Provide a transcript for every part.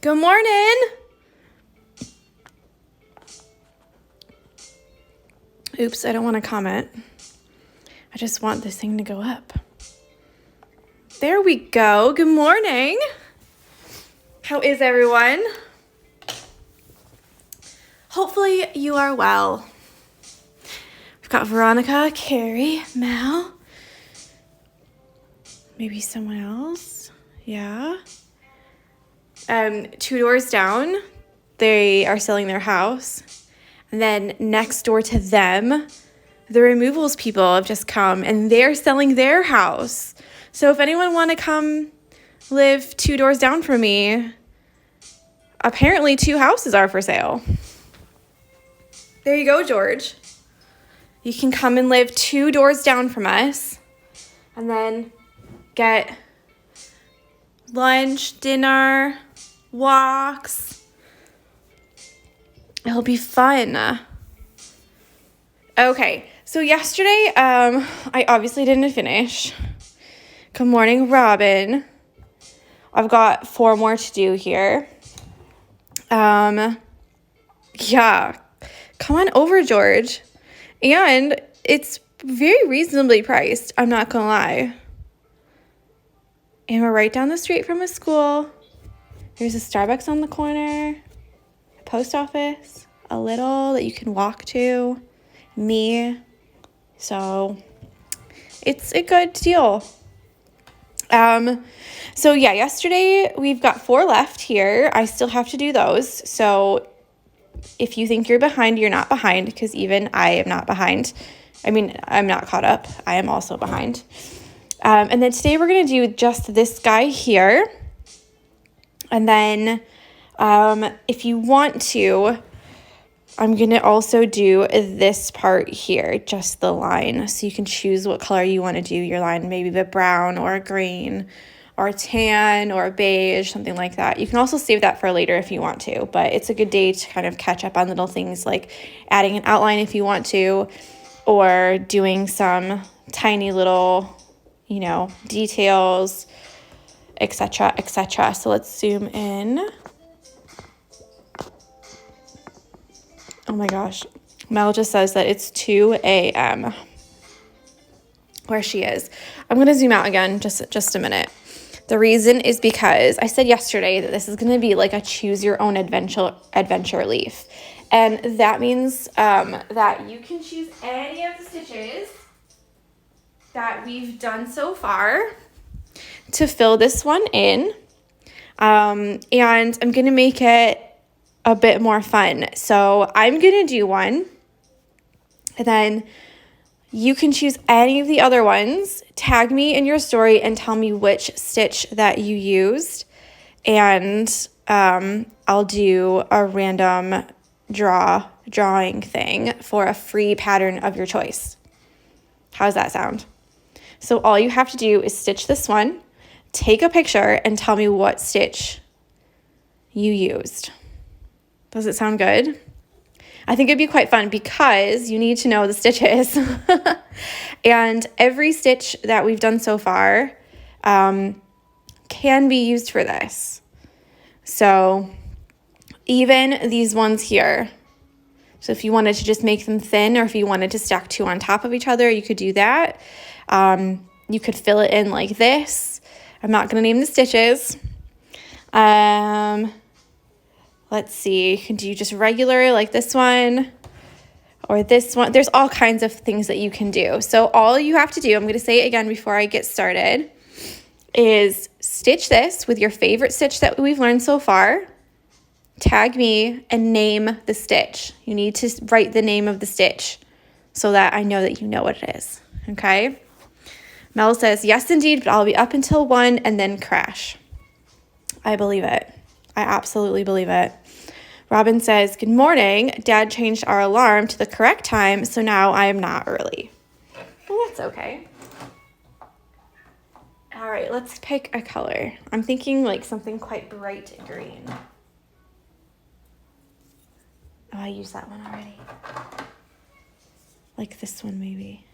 Good morning. Oops, I don't want to comment. I just want this thing to go up. There we go. Good morning. How is everyone? Hopefully you are well. We've got Veronica, Carrie, Mel, maybe someone else. Yeah. 2 doors down, they are selling their house. And then next door to them, the removals people have just come and they're selling their house. So if anyone want to come live 2 doors down from me, apparently 2 houses are for sale. There you go, George. You can come and live 2 doors down from us and then get lunch, dinner, walks. It'll be fun. Okay, so yesterday, I obviously didn't finish. Good morning, Robin. I've got 4 more to do here. Yeah, come on over, George. And it's very reasonably priced, I'm not gonna lie. And we're right down the street from a school. There's a Starbucks on the corner, a post office, a little that you can walk to, me. So it's a good deal. So yeah, yesterday we've got 4 left here. I still have to do those. So if you think you're behind, you're not behind, because even I am not behind. I mean, I'm not caught up. I am also behind. And then today we're going to do just this guy here. And then if you want to, I'm going to also do this part here, just the line. So you can choose what color you want to do your line, maybe a brown or a green or a tan or a beige, something like that. You can also save that for later if you want to, but it's a good day to kind of catch up on little things like adding an outline if you want to, or doing some tiny little, you know, details, etc., etc. So let's zoom in. Oh my gosh. Mel just says that it's 2 a.m. where she is. I'm going to zoom out again just a minute. The reason is because I said yesterday that this is going to be like a choose your own adventure leaf. And that means that you can choose any of the stitches that we've done so far to fill this one in. And I'm going to make it a bit more fun. So I'm going to do one, and then you can choose any of the other ones, tag me in your story and tell me which stitch that you used, and I'll do a random drawing thing for a free pattern of your choice. How's that sound? So all you have to do is stitch this one, take a picture, and tell me what stitch you used. Does it sound good? I think it'd be quite fun because you need to know the stitches. And every stitch that we've done so far can be used for this. So even these ones here. So if you wanted to just make them thin, or if you wanted to stack 2 on top of each other, you could do that. You could fill it in like this. I'm not going to name the stitches. Let's see, you can do just regular like this one or this one. There's all kinds of things that you can do. So all you have to do, I'm going to say it again before I get started, is stitch this with your favorite stitch that we've learned so far, tag me, and name the stitch. You need to write the name of the stitch so that I know that you know what it is, okay? Mel says, yes, indeed, but I'll be up until 1 and then crash. I believe it. I absolutely believe it. Robin says, good morning. Dad changed our alarm to the correct time, so now I am not early. Well, that's okay. All right, let's pick a color. I'm thinking like something quite bright green. Oh, I used that one already. Like this one, maybe.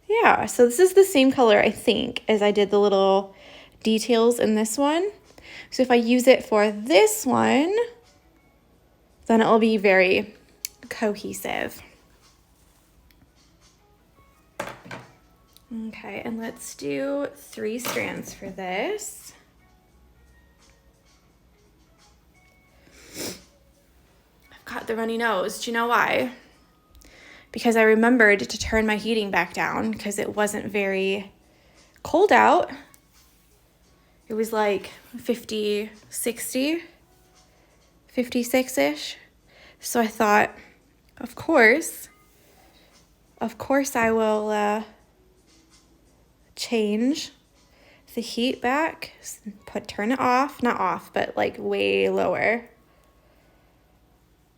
Yeah, so this is the same color, I think, as I did the little details in this one. So if I use it for this one, then it will be very cohesive. Okay, and let's do 3 strands for this. I've got the runny nose. Do you know why? Because I remembered to turn my heating back down because it wasn't very cold out. It was like 50, 60, 56-ish. So I thought, of course I will change the heat back, turn it off, not off, but like way lower.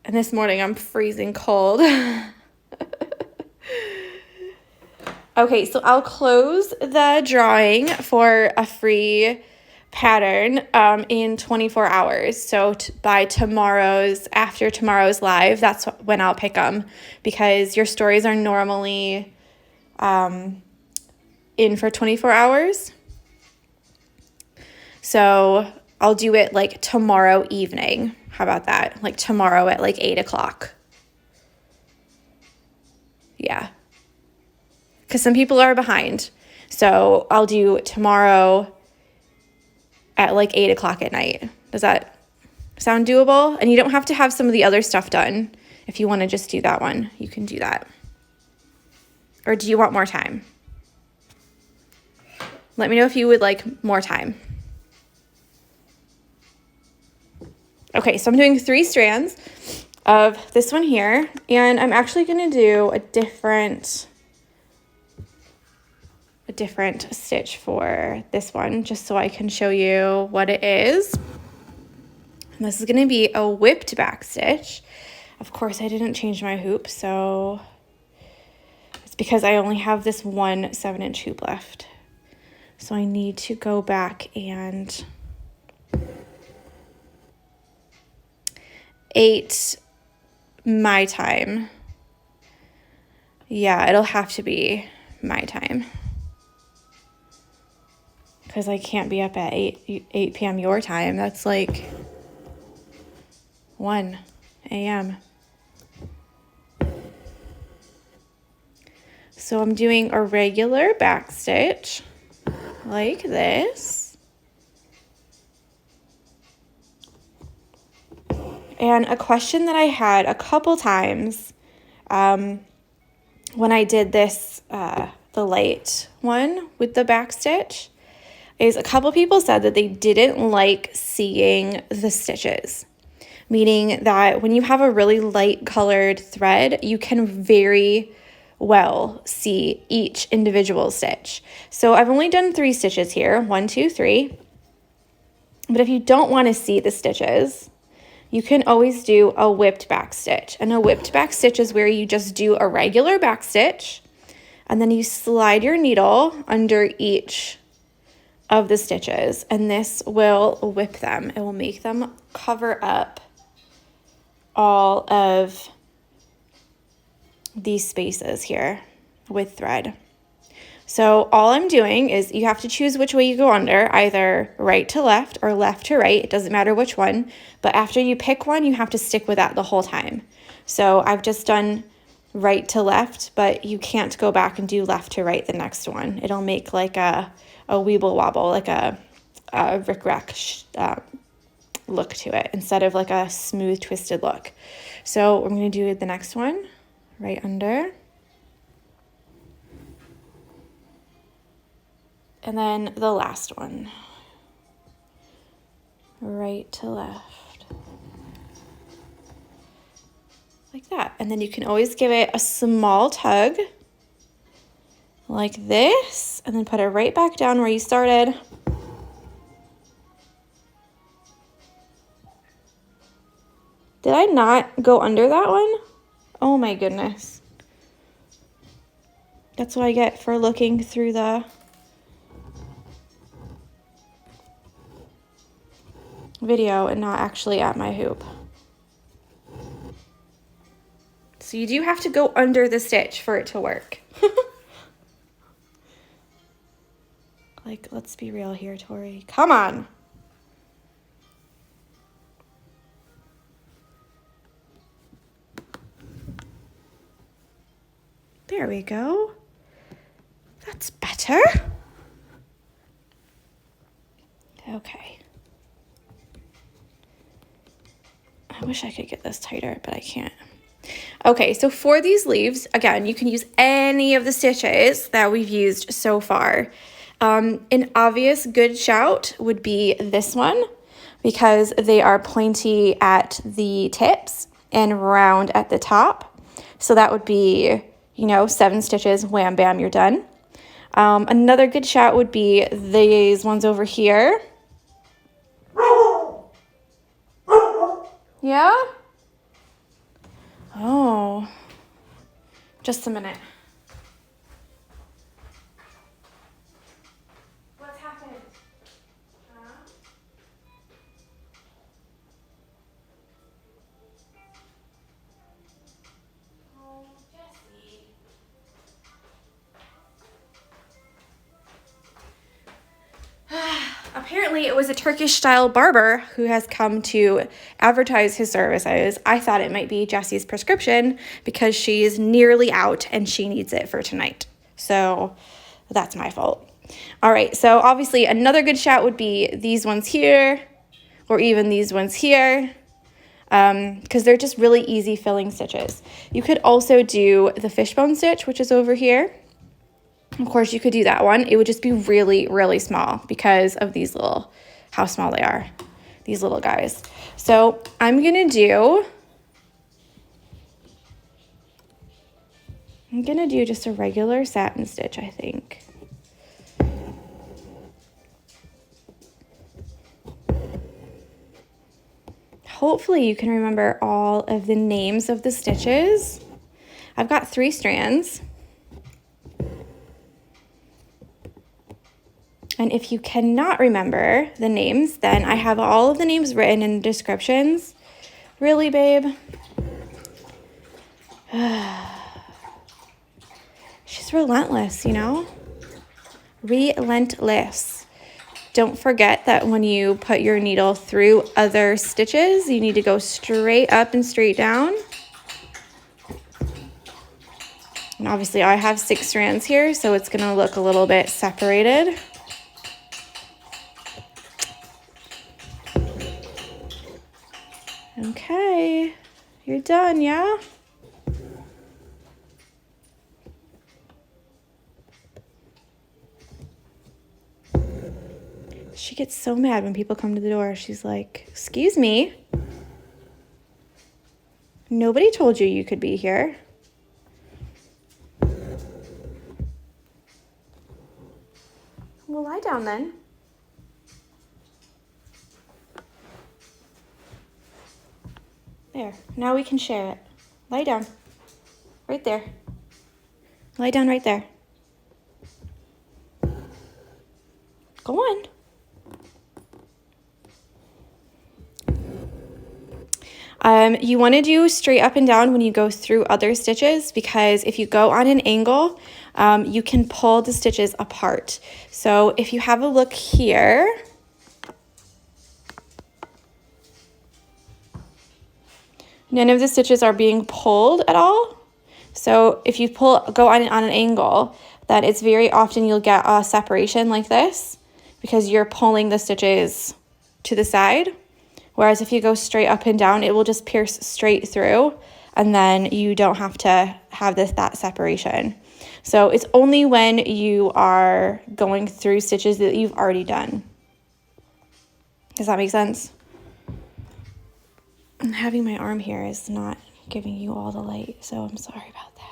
And this morning I'm freezing cold. Okay, so I'll close the drawing for a free pattern in 24 hours. So by after tomorrow's live, that's when I'll pick them, because your stories are normally in for 24 hours. So I'll do it like tomorrow evening. How about that? Like tomorrow at like 8 o'clock. Yeah. Because some people are behind. So I'll do tomorrow at like 8 o'clock at night. Does that sound doable? And you don't have to have some of the other stuff done. If you want to just do that one, you can do that. Or do you want more time? Let me know if you would like more time. Okay, so I'm doing 3 strands of this one here, and I'm actually going to do a different stitch for this one, just so I can show you what it is. And this is going to be a whipped back stitch. Of course, I didn't change my hoop, so it's because I only have this one 7-inch hoop left. So I need to go back and 8 my time. Yeah, it'll have to be my time, because I can't be up at 8 p.m. your time. That's like 1 a.m. So I'm doing a regular back stitch like this. And a question that I had a couple times when I did this, the light one with the back stitch, is a couple people said that they didn't like seeing the stitches, meaning that when you have a really light colored thread, you can very well see each individual stitch. So I've only done 3 stitches here, 1, 2, 3. But if you don't want to see the stitches, you can always do a whipped back stitch. And a whipped back stitch is where you just do a regular back stitch, and then you slide your needle under each of the stitches, and this will whip them. It will make them cover up all of these spaces here with thread. So all I'm doing is, you have to choose which way you go under, either right to left or left to right. It doesn't matter which one, but after you pick one, you have to stick with that the whole time. So I've just done right to left, but you can't go back and do left to right the next one. It'll make like a weeble wobble, like a rick-rack look to it, instead of like a smooth twisted look. So I'm going to do the next one right under. And then the last one, right to left, like that. And then you can always give it a small tug like this, and then put it right back down where you started. Did I not go under that one? Oh my goodness. That's what I get for looking through the video and not actually at my hoop. So you do have to go under the stitch for it to work. Like, let's be real here, Tori. Come on. There we go. That's better. Okay. I wish I could get this tighter, but I can't. Okay, so for these leaves, again, you can use any of the stitches that we've used so far. An obvious good shout would be this one because they are pointy at the tips and round at the top. So that would be, you know, 7 stitches, wham, bam, you're done. Another good shout would be these ones over here. Yeah? Oh, just a minute. What's happened? Huh? Oh, Jessie. Apparently it was a Turkish style barber who has come to advertise his services. I thought it might be Jessie's prescription because she's nearly out and she needs it for tonight. So that's my fault. All right, so obviously another good shout would be these ones here or even these ones here because they're just really easy filling stitches. You could also do the fishbone stitch, which is over here. Of course, you could do that one. It would just be really, really small because of these little, how small they are, these little guys. So I'm gonna do just a regular satin stitch, I think. Hopefully you can remember all of the names of the stitches. I've got 3 strands. And if you cannot remember the names, then I have all of the names written in the descriptions. Really, babe? She's relentless, you know? Relentless. Don't forget that when you put your needle through other stitches, you need to go straight up and straight down. And obviously I have 6 strands here, so it's gonna look a little bit separated. Okay, you're done, yeah? She gets so mad when people come to the door. She's like, excuse me. Nobody told you you could be here. Well, lie down then. There, now we can share it. Lie down. Right there. Lie down right there. Go on. You want to do straight up and down when you go through other stitches because if you go on an angle, you can pull the stitches apart. So if you have a look here, none of the stitches are being pulled at all. So if you go on an angle, then it's very often you'll get a separation like this because you're pulling the stitches to the side. Whereas if you go straight up and down, it will just pierce straight through and then you don't have to have that separation. So it's only when you are going through stitches that you've already done. Does that make sense? And having my arm here is not giving you all the light, so I'm sorry about that.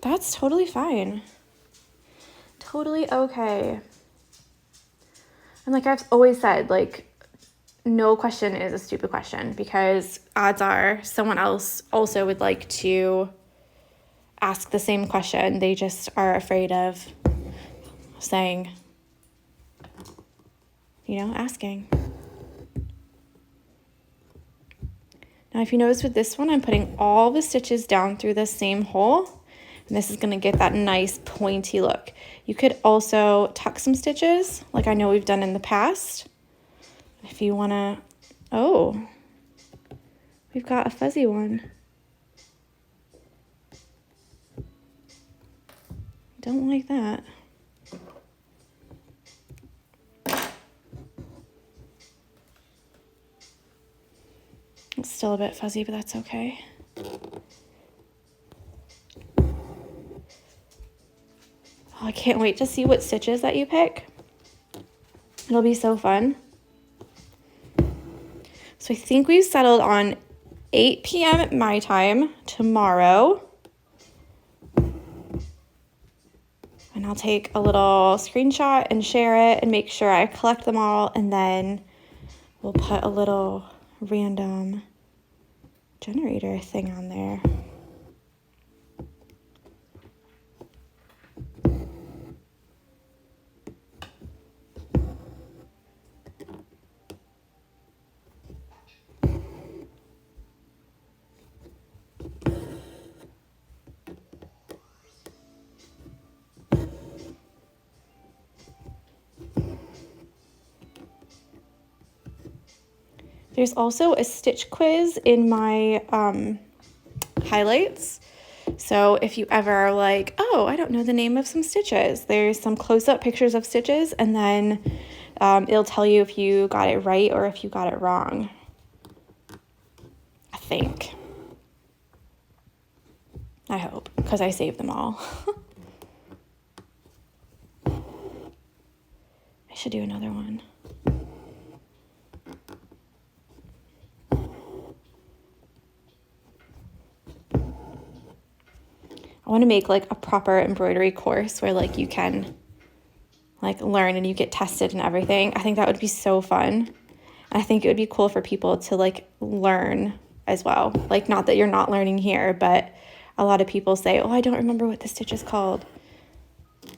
That's totally fine. Totally okay. And like I've always said, like, no question is a stupid question because odds are someone else also would like to ask the same question. They just are afraid of saying, asking. Now, if you notice with this one, I'm putting all the stitches down through the same hole, and this is going to get that nice pointy look. You could also tuck some stitches, like I know we've done in the past. If you want to, oh, we've got a fuzzy one. Don't like that. It's still a bit fuzzy, but that's okay. Oh, I can't wait to see what stitches that you pick. It'll be so fun. So I think we've settled on 8 p.m. my time tomorrow. And I'll take a little screenshot and share it and make sure I collect them all, and then we'll put a little random generator thing on there. There's also a stitch quiz in my highlights. So if you ever are like, oh, I don't know the name of some stitches, there's some close-up pictures of stitches, and then it'll tell you if you got it right or if you got it wrong, I think. I hope, because I saved them all. I should do another one. I want to make like a proper embroidery course where like you can like learn and you get tested and everything. I think that would be so fun. And I think it would be cool for people to like learn as well. Like, not that you're not learning here, but a lot of people say, oh, I don't remember what the stitch is called. And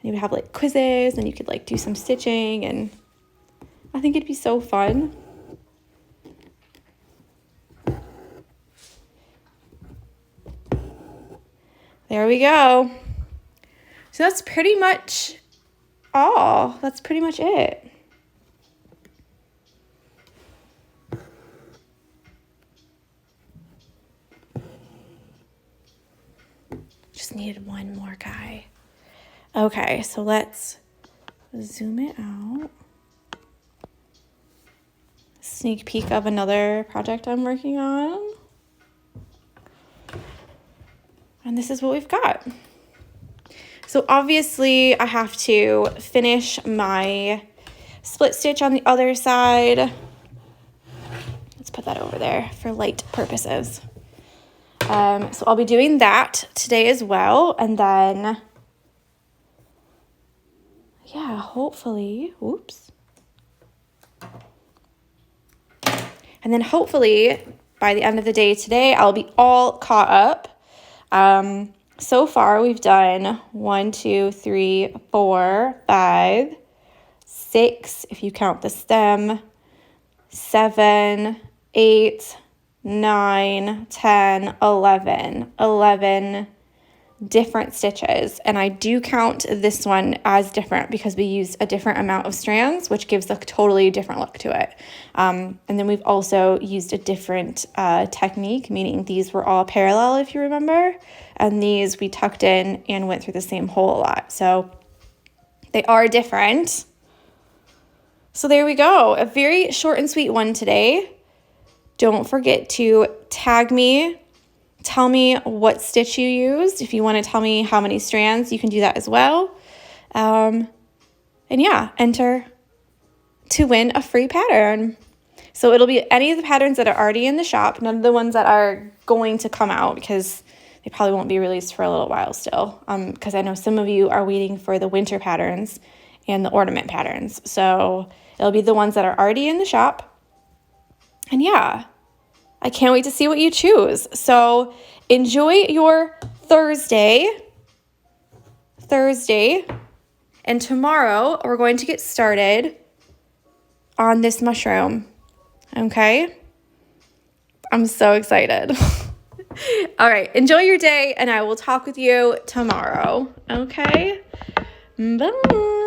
you would have like quizzes and you could like do some stitching, and I think it'd be so fun. There we go. So that's pretty much all. That's pretty much it. Just needed one more guy. Okay, so let's zoom it out. Sneak peek of another project I'm working on. And this is what we've got. So obviously I have to finish my split stitch on the other side. Let's put that over there for light purposes. So I'll be doing that today as well. And then, yeah, hopefully, oops. And then hopefully by the end of the day today, I'll be all caught up. So far we've done 1, 2, 3, 4, 5, 6, if you count the stem, 7, 8, 9, 10, 11 different stitches. And I do count this one as different because we used a different amount of strands, which gives a totally different look to it. And then we've also used a different technique, meaning these were all parallel, if you remember, and these we tucked in and went through the same hole a lot. So they are different. So there we go. A very short and sweet one today. Don't forget to tag me. Tell me what stitch you used. If you want to tell me how many strands, you can do that as well. And yeah, enter to win a free pattern. So it'll be any of the patterns that are already in the shop, none of the ones that are going to come out because they probably won't be released for a little while still. Because I know some of you are waiting for the winter patterns and the ornament patterns. So it'll be the ones that are already in the shop. And yeah, I can't wait to see what you choose. So enjoy your Thursday, and tomorrow we're going to get started on this mushroom, okay? I'm so excited. All right, enjoy your day, and I will talk with you tomorrow, okay? Bye.